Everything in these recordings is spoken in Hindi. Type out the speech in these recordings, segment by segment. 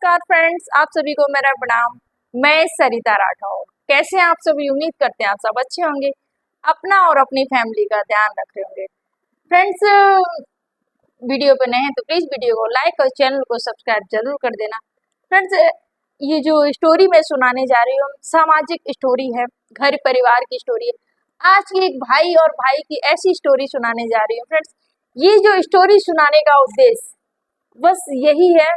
नमस्कार फ्रेंड्स, आप सभी को मेरा प्रणाम। मैं सरिता राठौर। कैसे हैं आप सभी? उम्मीद करते हैं आप सब अच्छे होंगे, अपना और अपनी फैमिली का ध्यान रख रहे होंगे। फ्रेंड्स, वीडियो पे नए हैं तो प्लीज वीडियो को लाइक और चैनल को सब्सक्राइब जरूर कर देना। फ्रेंड्स, ये जो स्टोरी मैं सुनाने जा रही हूँ सामाजिक स्टोरी है, घर परिवार की स्टोरी है। आज की एक भाई और भाई की ऐसी स्टोरी सुनाने जा रही हूँ। फ्रेंड्स, ये जो स्टोरी सुनाने का उद्देश्य बस यही है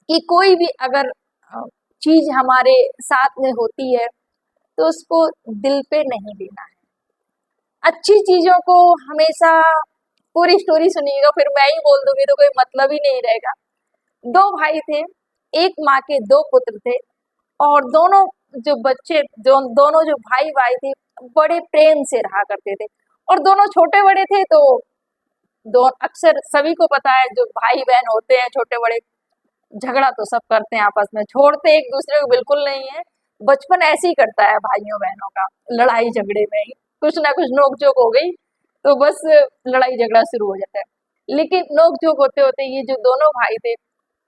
कि कोई भी अगर चीज हमारे साथ में होती है तो उसको दिल पे नहीं लेना है। अच्छी चीजों को हमेशा पूरी स्टोरी सुनिएगा, फिर मैं ही बोल दूंगी तो कोई मतलब ही नहीं रहेगा। दो भाई थे, एक माँ के दो पुत्र थे, और दोनों जो बच्चे दोनों जो भाई भाई थे बड़े प्रेम से रहा करते थे। और दोनों छोटे बड़े थे तो दो अक्सर सभी को पता है जो भाई बहन होते हैं छोटे बड़े, झगड़ा तो सब करते हैं आपस में, छोड़ते एक दूसरे को बिल्कुल नहीं है। बचपन ऐसे ही करता है भाइयों बहनों का, लड़ाई झगड़े में ही कुछ ना कुछ नोक झोंक हो गई तो बस लड़ाई झगड़ा शुरू हो जाता है। लेकिन नोक झोंक होते होते ये जो दोनों भाई थे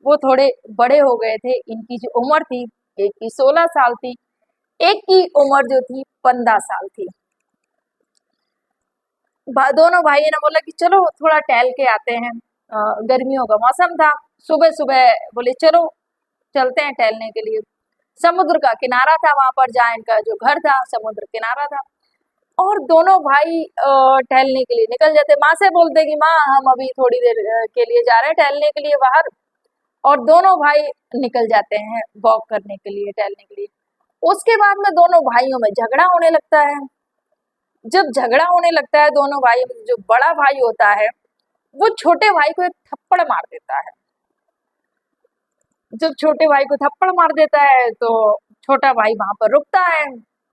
वो थोड़े बड़े हो गए थे। इनकी जो उम्र थी, एक की 16 साल थी, एक की उम्र जो थी 15 साल थी। दोनों भाइयों ने बोला कि चलो थोड़ा टहल के आते हैं। गर्मियों का मौसम था, सुबह सुबह बोले चलो चलते हैं टहलने के लिए। समुद्र का किनारा था, वहां पर जहाँ इनका जो घर था समुद्र किनारा था। और दोनों भाई टहलने के लिए निकल जाते। माँ से बोलते कि माँ हम अभी थोड़ी देर के लिए जा रहे हैं टहलने के लिए बाहर। और दोनों भाई निकल जाते हैं वॉक करने के लिए, टहलने के लिए। उसके बाद में दोनों भाइयों में झगड़ा होने लगता है। जब झगड़ा होने लगता है दोनों भाई में, जो बड़ा भाई होता है वो छोटे भाई को एक थप्पड़ मार देता है। जब छोटे भाई को थप्पड़ मार देता है तो छोटा भाई वहां पर रुकता है,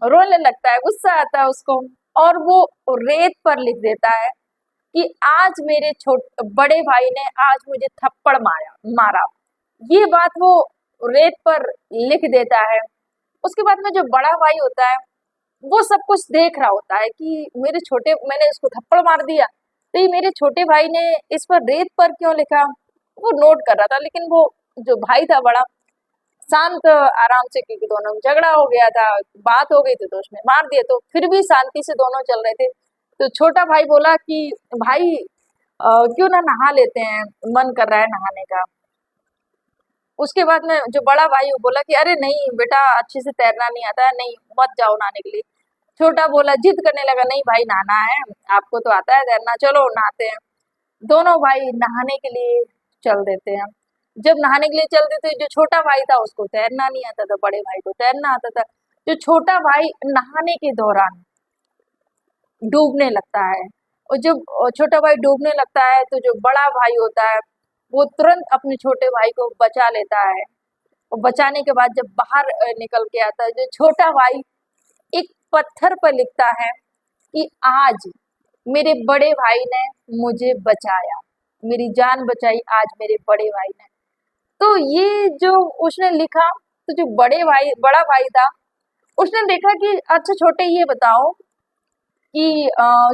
रोने लगता है, गुस्सा आता है उसको, और वो रेत पर लिख देता है कि आज मेरे बड़े भाई ने आज मुझे थप्पड़ मारा। ये बात वो रेत पर लिख देता है। उसके बाद में जो बड़ा भाई होता है वो सब कुछ देख रहा होता है कि मैंने इसको थप्पड़ मार दिया तो ये मेरे छोटे भाई ने इस पर रेत पर क्यों लिखा। वो नोट कर रहा था, लेकिन वो जो भाई था बड़ा शांत आराम से, क्योंकि दोनों में झगड़ा हो गया था, बात हो गई थी तो उसने मार दिया, तो फिर भी शांति से दोनों चल रहे थे। तो छोटा भाई बोला कि भाई क्यों ना नहा लेते हैं, मन कर रहा है नहाने का। उसके बाद में जो बड़ा भाई वो बोला कि अरे नहीं बेटा, अच्छे से तैरना नहीं आता है, नहीं मत जाओ नहाने के लिए। छोटा बोला, जिद करने लगा, नहीं भाई नहाना है, आपको तो आता है तैरना, चलो नहाते हैं। दोनों भाई नहाने के लिए चल देते हैं। जब नहाने के लिए चलते थे, जो छोटा भाई था उसको तैरना नहीं आता था, बड़े भाई को तैरना आता था। जो छोटा भाई नहाने के दौरान डूबने लगता है, और जब छोटा भाई डूबने लगता है तो जो बड़ा भाई होता है वो तुरंत अपने छोटे भाई को बचा लेता है। और बचाने के बाद जब बाहर निकल के आता है, जो छोटा भाई एक पत्थर पर लिखता है कि आज मेरे बड़े भाई ने मुझे बचाया, मेरी जान बचाई आज मेरे बड़े भाई ने। तो ये जो उसने लिखा, तो जो बड़ा भाई था उसने देखा कि अच्छा छोटे ये बताओ कि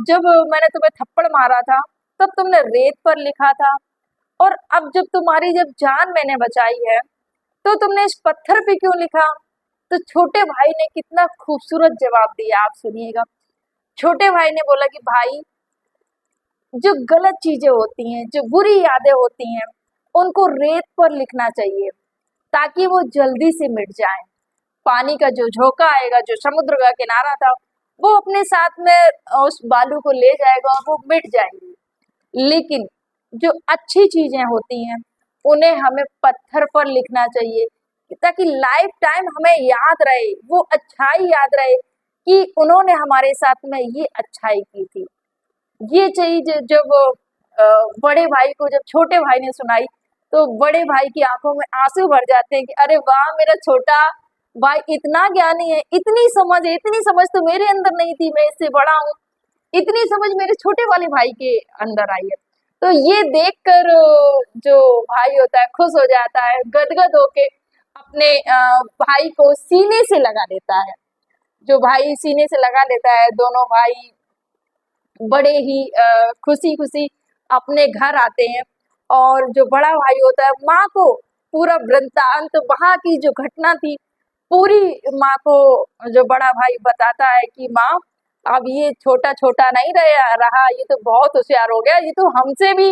जब मैंने तुम्हें थप्पड़ मारा था तब तुमने रेत पर लिखा था, और अब जब जान मैंने बचाई है तो तुमने इस पत्थर पे क्यों लिखा। तो छोटे भाई ने कितना खूबसूरत जवाब दिया, आप सुनिएगा। छोटे भाई ने बोला कि भाई, जो गलत चीजें होती हैं, जो बुरी यादें होती हैं, उनको रेत पर लिखना चाहिए ताकि वो जल्दी से मिट जाएं। पानी का जो झोंका आएगा, जो समुद्र का किनारा था, वो अपने साथ में उस बालू को ले जाएगा और वो मिट जाएंगी। लेकिन जो अच्छी चीजें होती हैं उन्हें हमें पत्थर पर लिखना चाहिए ताकि लाइफ टाइम हमें याद रहे, वो अच्छाई याद रहे कि उन्होंने हमारे साथ में ये अच्छाई की थी। ये चीज जब बड़े भाई को जब छोटे भाई ने सुनाई तो बड़े भाई की आंखों में आंसू भर जाते हैं कि अरे वाह, मेरा छोटा भाई इतना ज्ञानी है, इतनी समझ तो मेरे अंदर नहीं थी, मैं इससे बड़ा हूँ, इतनी समझ मेरे छोटे वाले भाई के अंदर आई है। तो ये देखकर जो भाई होता है खुश हो जाता है, गदगद होके अपने भाई को सीने से लगा लेता है। जो भाई सीने से लगा लेता है, दोनों भाई बड़े ही खुशी खुशी अपने घर आते हैं। और जो बड़ा भाई होता है माँ को पूरा वृत्तांत वहां की जो घटना थी पूरी माँ को जो बड़ा भाई बताता है कि माँ अब ये छोटा छोटा नहीं रहा, ये तो बहुत होशियार हो गया, ये तो हमसे भी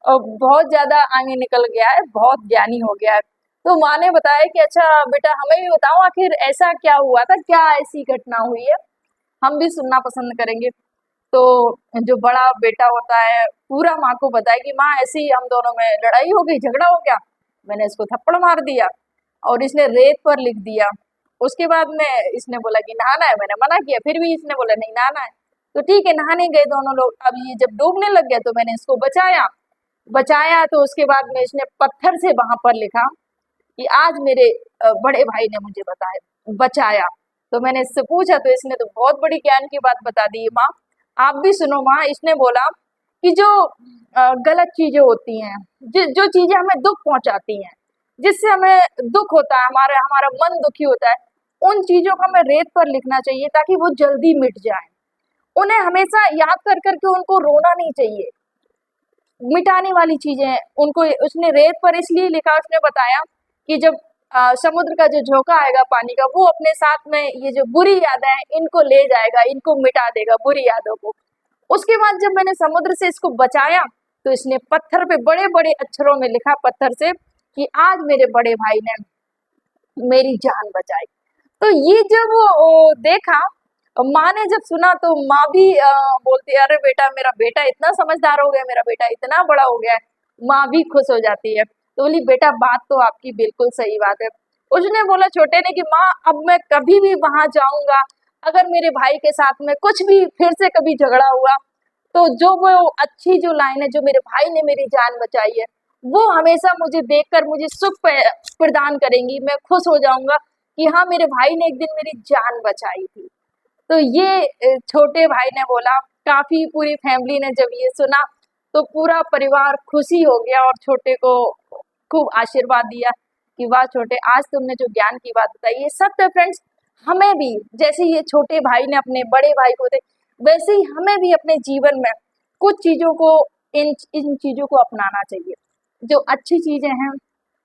बहुत ज्यादा आगे निकल गया है, बहुत ज्ञानी हो गया है। तो माँ ने बताया कि अच्छा बेटा हमें भी बताओ आखिर ऐसा क्या हुआ था, क्या ऐसी घटना हुई है, हम भी सुनना पसंद करेंगे। तो जो बड़ा बेटा होता है पूरा माँ को बताया कि माँ ऐसे ही हम दोनों में लड़ाई हो गई, झगड़ा हो गया, मैंने इसको थप्पड़ मार दिया और इसने रेत पर लिख दिया। उसके बाद में इसने बोला कि नहाना है, मैंने मना किया, फिर भी इसने बोला नहीं नहाना है। तो ठीक है नहाने गए दोनों लोग। अब ये जब डूबने लग गया तो मैंने इसको बचाया बचाया तो उसके बाद में इसने पत्थर से वहां पर लिखा कि आज मेरे बड़े भाई ने मुझे बताया बचाया। तो मैंने इससे पूछा तो इसने तो बहुत बड़ी ज्ञान की बात बता दी। माँ आप भी सुनो। माँ इसने बोला कि जो गलत चीजें होती हैं, जो चीजें हमें दुख पहुंचाती हैं, जिससे हमें दुख होता है, हमारा हमारा मन दुखी होता है, उन चीजों को हमें रेत पर लिखना चाहिए ताकि वो जल्दी मिट जाए। उन्हें हमेशा याद कर करके उनको रोना नहीं चाहिए। मिटाने वाली चीजें उनको उसने रेत पर इसलिए लिखा, उसने बताया कि जब समुद्र का जो झोंका आएगा पानी का, वो अपने साथ में ये जो बुरी यादें हैं इनको ले जाएगा, इनको मिटा देगा बुरी यादों को। उसके बाद जब मैंने समुद्र से इसको बचाया तो इसने पत्थर पे बड़े बड़े अक्षरों में लिखा पत्थर से कि आज मेरे बड़े भाई ने मेरी जान बचाई। तो ये जब देखा, माँ ने जब सुना तो माँ भी बोलती है अरे बेटा मेरा बेटा इतना समझदार हो गया, मेरा बेटा इतना बड़ा हो गया है। माँ भी खुश हो जाती है। तो बोली बेटा बात तो आपकी बिल्कुल सही बात है। उसने बोला छोटे ने कि माँ अब मैं कभी भी वहां जाऊंगा, अगर मेरे भाई के साथ में कुछ भी फिर से कभी झगड़ा हुआ तो जो वो अच्छी जो लाइन है, जो मेरे भाई ने मेरी जान बचाई है, वो हमेशा मुझे देखकर मुझे सुख प्रदान करेंगी। मैं खुश हो जाऊंगा कि हाँ मेरे भाई ने एक दिन मेरी जान बचाई थी। तो ये छोटे भाई ने बोला। काफी पूरी फैमिली ने जब ये सुना तो पूरा परिवार खुशी हो गया और छोटे को खूब आशीर्वाद दिया कि वाह छोटे आज तुमने जो ज्ञान की बात बताई ये सत्य। फ्रेंड्स हमें भी जैसे ये छोटे भाई ने अपने बड़े भाई को दे, वैसे ही हमें भी अपने जीवन में कुछ चीजों को इन चीजों को अपनाना चाहिए। जो अच्छी चीजें हैं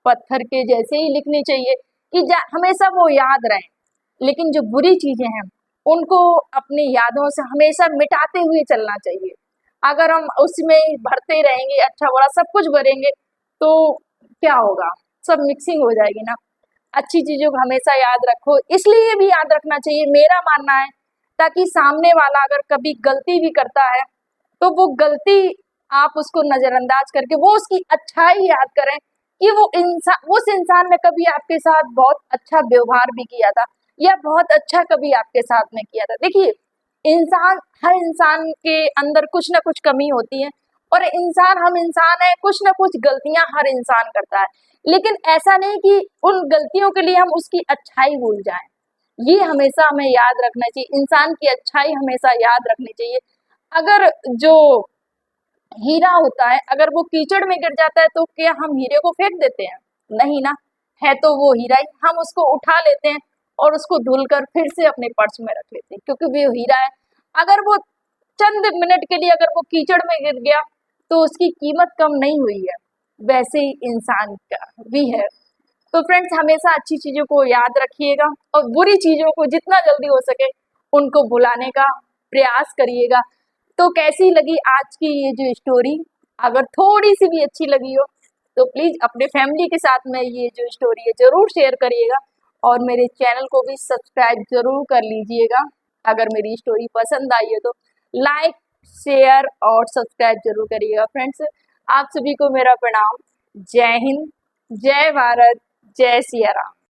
पत्थर के जैसे ही लिखनी चाहिए कि हमेशा वो याद रहे, लेकिन जो बुरी चीजें हैं उनको अपनी यादों से हमेशा मिटाते हुए चलना चाहिए। अगर हम उसमें भरते रहेंगे अच्छा बुरा सब कुछ भरेंगे तो क्या होगा, सब मिक्सिंग हो जाएगी ना। अच्छी चीजों को हमेशा याद रखो, इसलिए भी याद रखना चाहिए मेरा मानना है ताकि सामने वाला अगर कभी गलती भी करता है तो वो गलती आप उसको नजरअंदाज करके वो उसकी अच्छाई याद करें कि वो इंसान उस इंसान ने कभी आपके साथ बहुत अच्छा व्यवहार भी किया था या बहुत अच्छा कभी आपके साथ में किया था। देखिए हर इंसान के अंदर कुछ ना कुछ कमी होती है और हम इंसान है, कुछ ना कुछ गलतियां हर इंसान करता है, लेकिन ऐसा नहीं कि उन गलतियों के लिए हम उसकी अच्छाई भूल जाएं। ये हमेशा हमें याद रखना चाहिए, इंसान की अच्छाई हमेशा याद रखनी चाहिए। अगर जो हीरा होता है अगर वो कीचड़ में गिर जाता है तो क्या हम हीरे को फेंक देते हैं? नहीं ना, है तो वो हीरा ही, हम उसको उठा लेते हैं और उसको धुलकर फिर से अपने पर्स में रख लेते हैं क्योंकि वो हीरा है। अगर वो चंद मिनट के लिए अगर वो कीचड़ में गिर गया तो उसकी कीमत कम नहीं हुई है, वैसे ही इंसान का भी है। तो फ्रेंड्स हमेशा अच्छी चीजों को याद रखिएगा और बुरी चीजों को जितना जल्दी हो सके उनको भुलाने का प्रयास करिएगा। तो कैसी लगी आज की ये जो स्टोरी? अगर थोड़ी सी भी अच्छी लगी हो तो प्लीज अपने फैमिली के साथ में ये जो स्टोरी है जरूर शेयर करिएगा और मेरे चैनल को भी सब्सक्राइब जरूर कर लीजिएगा। अगर मेरी स्टोरी पसंद आई है तो लाइक शेयर और सब्सक्राइब जरूर करिएगा। फ्रेंड्स आप सभी को मेरा प्रणाम। जय हिंद, जय भारत, जय सिया राम।